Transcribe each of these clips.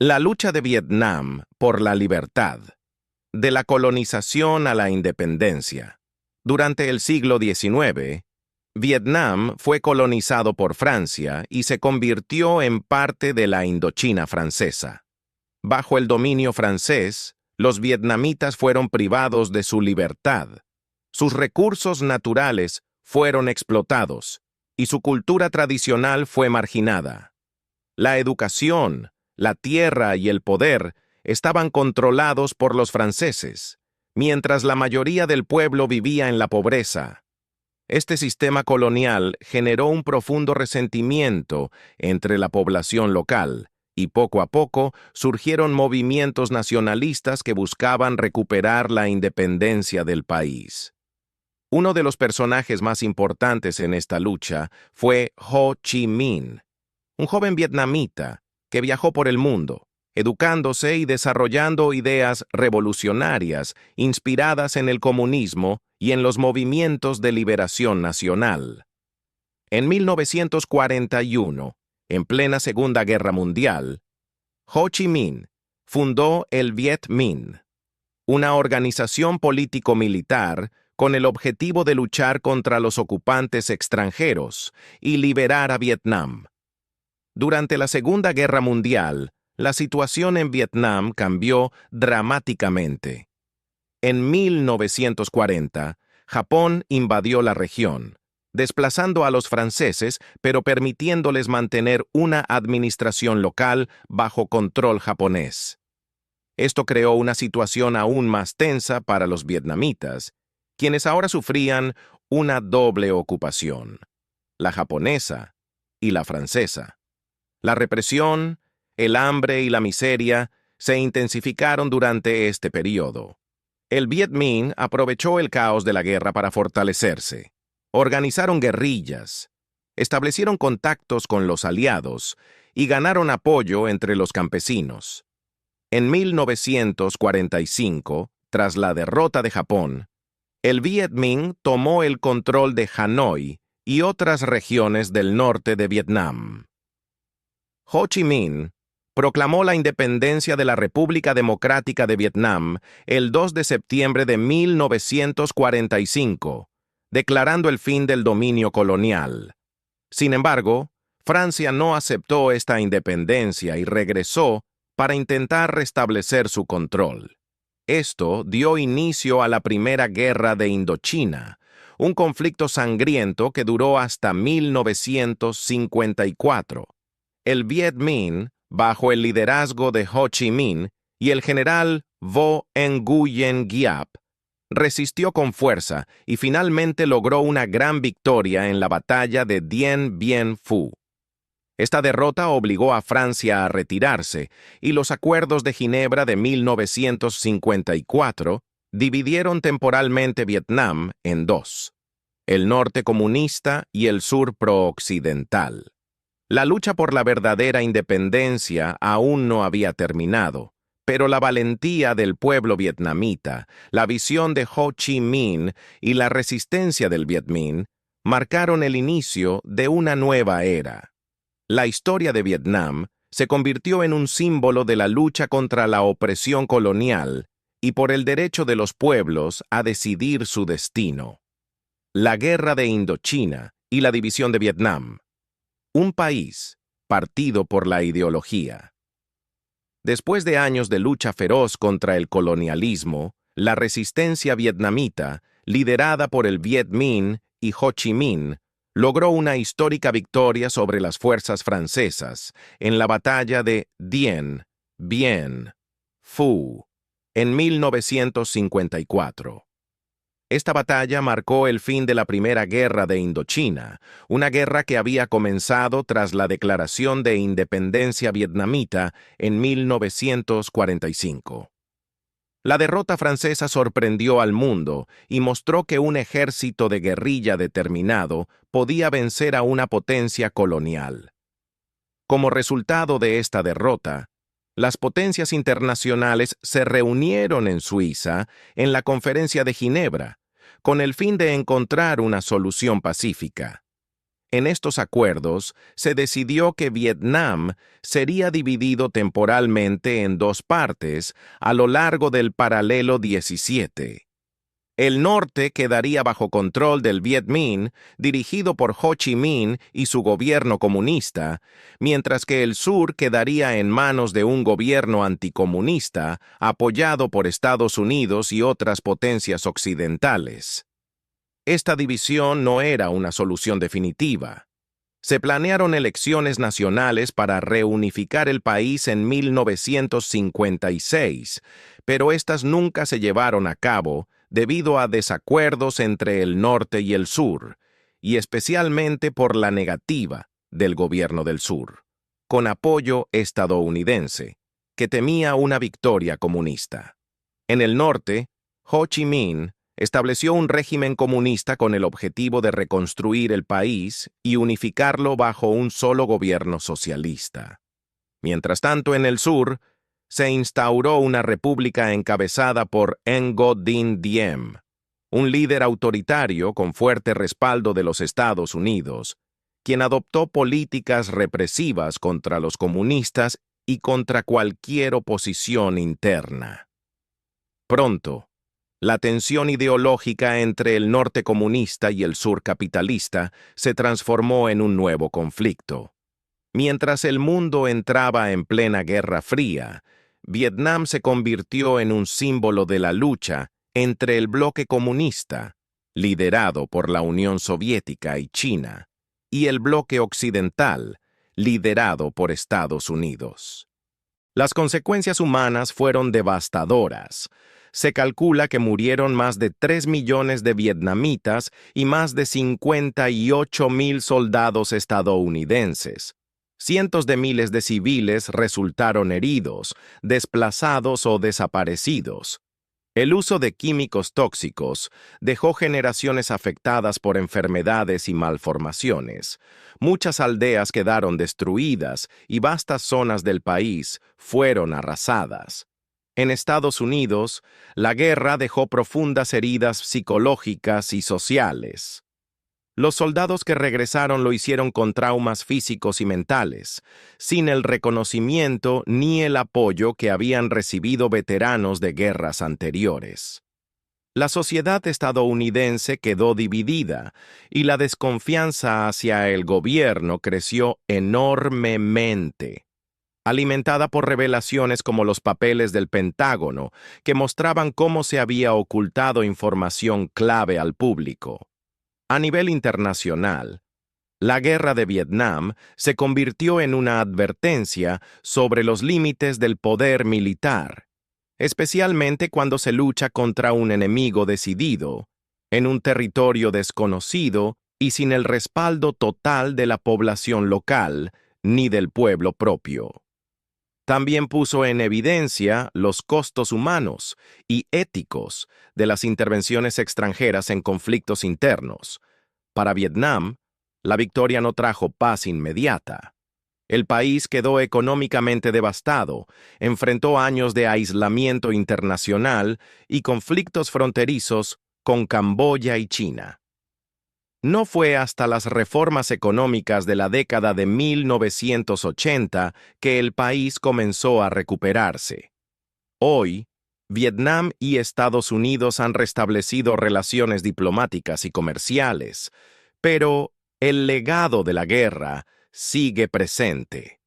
La lucha de Vietnam por la libertad, de la colonización a la independencia. Durante el siglo XIX, Vietnam fue colonizado por Francia y se convirtió en parte de la Indochina francesa. Bajo el dominio francés, los vietnamitas fueron privados de su libertad. Sus recursos naturales fueron explotados y su cultura tradicional fue marginada. La educación, la tierra y el poder estaban controlados por los franceses, mientras la mayoría del pueblo vivía en la pobreza. Este sistema colonial generó un profundo resentimiento entre la población local, y poco a poco surgieron movimientos nacionalistas que buscaban recuperar la independencia del país. Uno de los personajes más importantes en esta lucha fue Ho Chi Minh, un joven vietnamita que viajó por el mundo, educándose y desarrollando ideas revolucionarias inspiradas en el comunismo y en los movimientos de liberación nacional. En 1941, en plena Segunda Guerra Mundial, Ho Chi Minh fundó el Viet Minh, una organización político-militar con el objetivo de luchar contra los ocupantes extranjeros y liberar a Vietnam. Durante la Segunda Guerra Mundial, la situación en Vietnam cambió dramáticamente. En 1940, Japón invadió la región, desplazando a los franceses, pero permitiéndoles mantener una administración local bajo control japonés. Esto creó una situación aún más tensa para los vietnamitas, quienes ahora sufrían una doble ocupación, la japonesa y la francesa. La represión, el hambre y la miseria se intensificaron durante este periodo. El Viet Minh aprovechó el caos de la guerra para fortalecerse. Organizaron guerrillas, establecieron contactos con los aliados y ganaron apoyo entre los campesinos. En 1945, tras la derrota de Japón, el Viet Minh tomó el control de Hanoi y otras regiones del norte de Vietnam. Ho Chi Minh proclamó la independencia de la República Democrática de Vietnam el 2 de septiembre de 1945, declarando el fin del dominio colonial. Sin embargo, Francia no aceptó esta independencia y regresó para intentar restablecer su control. Esto dio inicio a la Primera Guerra de Indochina, un conflicto sangriento que duró hasta 1954. El Viet Minh, bajo el liderazgo de Ho Chi Minh y el general Vo Nguyen Giap, resistió con fuerza y finalmente logró una gran victoria en la batalla de Dien Bien Phu. Esta derrota obligó a Francia a retirarse y los acuerdos de Ginebra de 1954 dividieron temporalmente Vietnam en dos, el norte comunista y el sur pro-occidental. La lucha por la verdadera independencia aún no había terminado, pero la valentía del pueblo vietnamita, la visión de Ho Chi Minh y la resistencia del Viet Minh marcaron el inicio de una nueva era. La historia de Vietnam se convirtió en un símbolo de la lucha contra la opresión colonial y por el derecho de los pueblos a decidir su destino. La Guerra de Indochina y la división de Vietnam. Un país partido por la ideología. Después de años de lucha feroz contra el colonialismo, la resistencia vietnamita, liderada por el Viet Minh y Ho Chi Minh, logró una histórica victoria sobre las fuerzas francesas en la batalla de Dien Bien Phu en 1954. Esta batalla marcó el fin de la Primera Guerra de Indochina, una guerra que había comenzado tras la declaración de independencia vietnamita en 1945. La derrota francesa sorprendió al mundo y mostró que un ejército de guerrilla determinado podía vencer a una potencia colonial. Como resultado de esta derrota, las potencias internacionales se reunieron en Suiza en la Conferencia de Ginebra, con el fin de encontrar una solución pacífica. En estos acuerdos, se decidió que Vietnam sería dividido temporalmente en dos partes a lo largo del paralelo 17. El norte quedaría bajo control del Viet Minh, dirigido por Ho Chi Minh y su gobierno comunista, mientras que el sur quedaría en manos de un gobierno anticomunista apoyado por Estados Unidos y otras potencias occidentales. Esta división no era una solución definitiva. Se planearon elecciones nacionales para reunificar el país en 1956, pero estas nunca se llevaron a cabo debido a desacuerdos entre el norte y el sur, y especialmente por la negativa del gobierno del sur, con apoyo estadounidense, que temía una victoria comunista. En el norte, Ho Chi Minh estableció un régimen comunista con el objetivo de reconstruir el país y unificarlo bajo un solo gobierno socialista. Mientras tanto, en el sur, se instauró una república encabezada por Ngo Dinh Diem, un líder autoritario con fuerte respaldo de los Estados Unidos, quien adoptó políticas represivas contra los comunistas y contra cualquier oposición interna. Pronto, la tensión ideológica entre el norte comunista y el sur capitalista se transformó en un nuevo conflicto. Mientras el mundo entraba en plena Guerra Fría, Vietnam se convirtió en un símbolo de la lucha entre el bloque comunista, liderado por la Unión Soviética y China, y el bloque occidental, liderado por Estados Unidos. Las consecuencias humanas fueron devastadoras. Se calcula que murieron más de 3 millones de vietnamitas y más de 58.000 soldados estadounidenses. Cientos de miles de civiles resultaron heridos, desplazados o desaparecidos. El uso de químicos tóxicos dejó generaciones afectadas por enfermedades y malformaciones. Muchas aldeas quedaron destruidas y vastas zonas del país fueron arrasadas. En Estados Unidos, la guerra dejó profundas heridas psicológicas y sociales. Los soldados que regresaron lo hicieron con traumas físicos y mentales, sin el reconocimiento ni el apoyo que habían recibido veteranos de guerras anteriores. La sociedad estadounidense quedó dividida y la desconfianza hacia el gobierno creció enormemente, alimentada por revelaciones como los papeles del Pentágono, que mostraban cómo se había ocultado información clave al público. A nivel internacional, la Guerra de Vietnam se convirtió en una advertencia sobre los límites del poder militar, especialmente cuando se lucha contra un enemigo decidido, en un territorio desconocido y sin el respaldo total de la población local ni del pueblo propio. También puso en evidencia los costos humanos y éticos de las intervenciones extranjeras en conflictos internos. Para Vietnam, la victoria no trajo paz inmediata. El país quedó económicamente devastado, enfrentó años de aislamiento internacional y conflictos fronterizos con Camboya y China. No fue hasta las reformas económicas de la década de 1980 que el país comenzó a recuperarse. Hoy, Vietnam y Estados Unidos han restablecido relaciones diplomáticas y comerciales, pero el legado de la guerra sigue presente.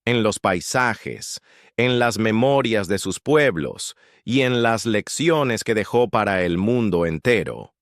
En los paisajes, en las memorias de sus pueblos y en las lecciones que dejó para el mundo entero.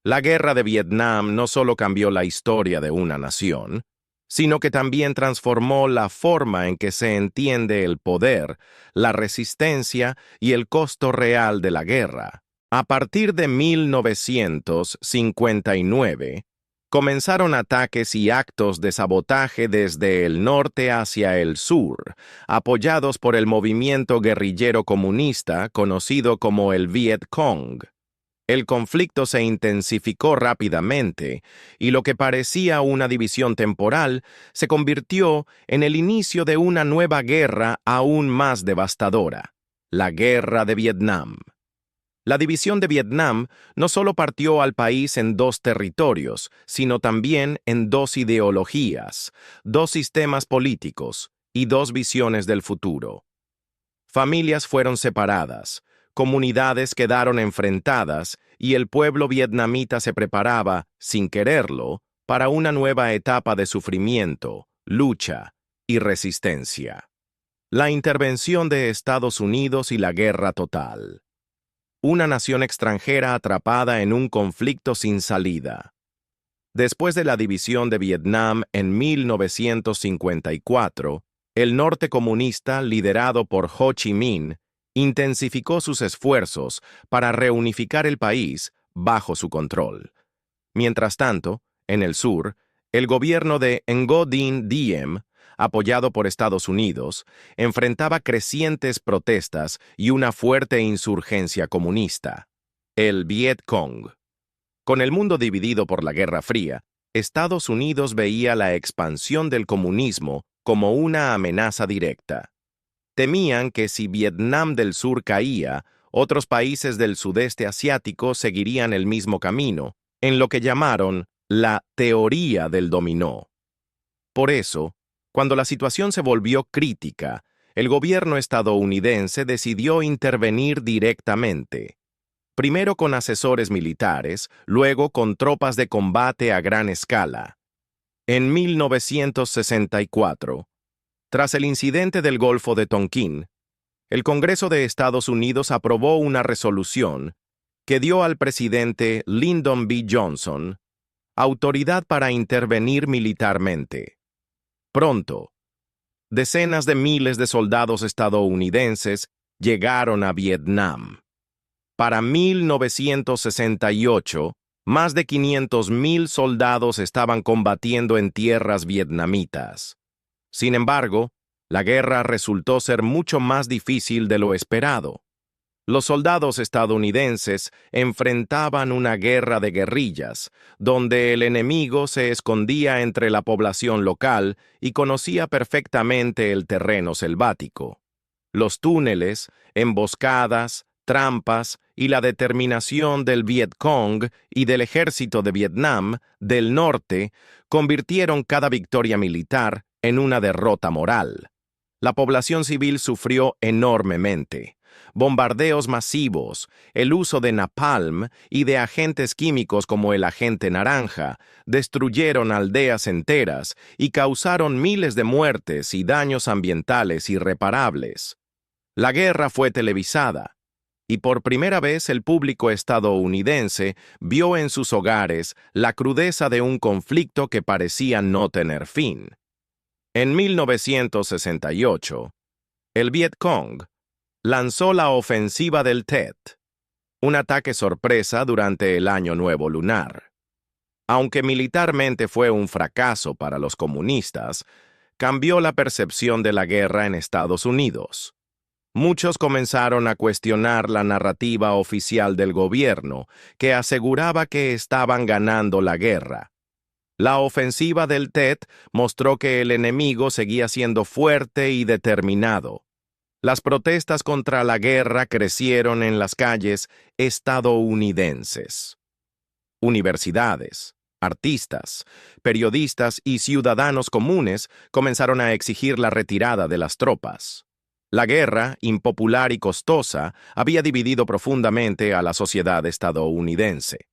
La Guerra de Vietnam no solo cambió la historia de una nación, sino que también transformó la forma en que se entiende el poder, la resistencia y el costo real de la guerra. A partir de 1959, comenzaron ataques y actos de sabotaje desde el norte hacia el sur, apoyados por el movimiento guerrillero comunista conocido como el Viet Cong. El conflicto se intensificó rápidamente y lo que parecía una división temporal se convirtió en el inicio de una nueva guerra aún más devastadora, la Guerra de Vietnam. La división de Vietnam no solo partió al país en dos territorios, sino también en dos ideologías, dos sistemas políticos y dos visiones del futuro. Familias fueron separadas, comunidades quedaron enfrentadas y el pueblo vietnamita se preparaba, sin quererlo, para una nueva etapa de sufrimiento, lucha y resistencia. La intervención de Estados Unidos y la guerra total. Una nación extranjera atrapada en un conflicto sin salida. Después de la división de Vietnam en 1954, el norte comunista, liderado por Ho Chi Minh, intensificó sus esfuerzos para reunificar el país bajo su control. Mientras tanto, en el sur, el gobierno de Ngo Dinh Diem, apoyado por Estados Unidos, enfrentaba crecientes protestas y una fuerte insurgencia comunista, el Viet Cong. Con el mundo dividido por la Guerra Fría, Estados Unidos veía la expansión del comunismo como una amenaza directa. Temían que si Vietnam del Sur caía, otros países del sudeste asiático seguirían el mismo camino, en lo que llamaron la teoría del dominó. Por eso, cuando la situación se volvió crítica, el gobierno estadounidense decidió intervenir directamente. Primero con asesores militares, luego con tropas de combate a gran escala. En 1964, tras el incidente del Golfo de Tonkin, el Congreso de Estados Unidos aprobó una resolución que dio al presidente Lyndon B. Johnson autoridad para intervenir militarmente. Pronto, decenas de miles de soldados estadounidenses llegaron a Vietnam. Para 1968, más de 500,000 soldados estaban combatiendo en tierras vietnamitas. Sin embargo, la guerra resultó ser mucho más difícil de lo esperado. Los soldados estadounidenses enfrentaban una guerra de guerrillas, donde el enemigo se escondía entre la población local y conocía perfectamente el terreno selvático. Los túneles, emboscadas, trampas y la determinación del Viet Cong y del ejército de Vietnam del norte convirtieron cada victoria militar en una derrota moral. La población civil sufrió enormemente. Bombardeos masivos, el uso de napalm y de agentes químicos como el agente naranja destruyeron aldeas enteras y causaron miles de muertes y daños ambientales irreparables. La guerra fue televisada, y por primera vez el público estadounidense vio en sus hogares la crudeza de un conflicto que parecía no tener fin. En 1968, el Viet Cong lanzó la ofensiva del Tet, un ataque sorpresa durante el Año Nuevo lunar. Aunque militarmente fue un fracaso para los comunistas, cambió la percepción de la guerra en Estados Unidos. Muchos comenzaron a cuestionar la narrativa oficial del gobierno, que aseguraba que estaban ganando la guerra. La ofensiva del Tet mostró que el enemigo seguía siendo fuerte y determinado. Las protestas contra la guerra crecieron en las calles estadounidenses. Universidades, artistas, periodistas y ciudadanos comunes comenzaron a exigir la retirada de las tropas. La guerra, impopular y costosa, había dividido profundamente a la sociedad estadounidense.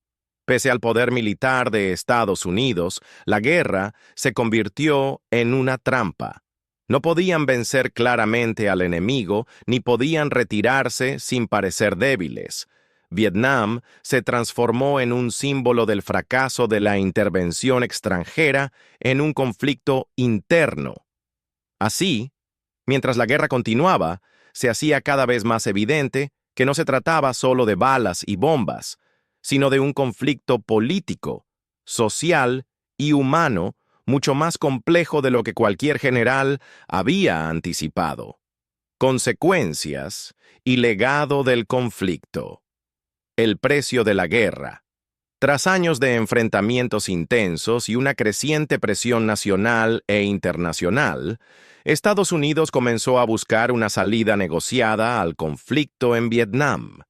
Pese al poder militar de Estados Unidos, la guerra se convirtió en una trampa. No podían vencer claramente al enemigo, ni podían retirarse sin parecer débiles. Vietnam se transformó en un símbolo del fracaso de la intervención extranjera en un conflicto interno. Así, mientras la guerra continuaba, se hacía cada vez más evidente que no se trataba solo de balas y bombas, sino de un conflicto político, social y humano mucho más complejo de lo que cualquier general había anticipado. Consecuencias y legado del conflicto. El precio de la guerra. Tras años de enfrentamientos intensos y una creciente presión nacional e internacional, Estados Unidos comenzó a buscar una salida negociada al conflicto en Vietnam.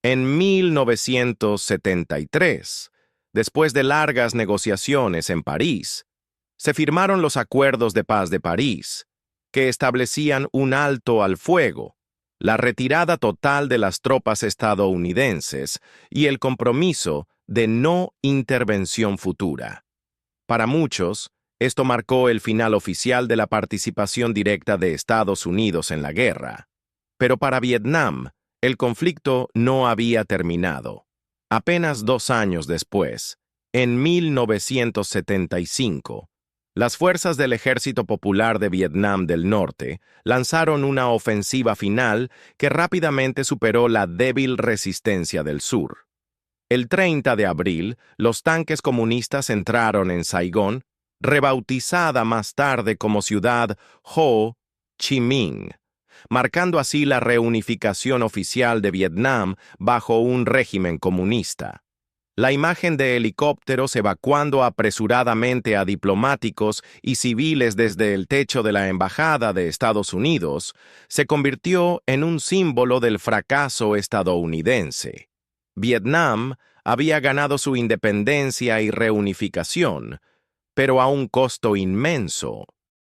En 1973, después de largas negociaciones en París, se firmaron los Acuerdos de Paz de París, que establecían un alto al fuego, la retirada total de las tropas estadounidenses y el compromiso de no intervención futura. Para muchos, esto marcó el final oficial de la participación directa de Estados Unidos en la guerra. Pero para Vietnam, el conflicto no había terminado. Apenas 2 años después, en 1975, las fuerzas del Ejército Popular de Vietnam del Norte lanzaron una ofensiva final que rápidamente superó la débil resistencia del sur. El 30 de abril, los tanques comunistas entraron en Saigón, rebautizada más tarde como ciudad Ho Chi Minh, marcando así la reunificación oficial de Vietnam bajo un régimen comunista. La imagen de helicópteros evacuando apresuradamente a diplomáticos y civiles desde el techo de la Embajada de Estados Unidos se convirtió en un símbolo del fracaso estadounidense. Vietnam había ganado su independencia y reunificación, pero a un costo inmenso.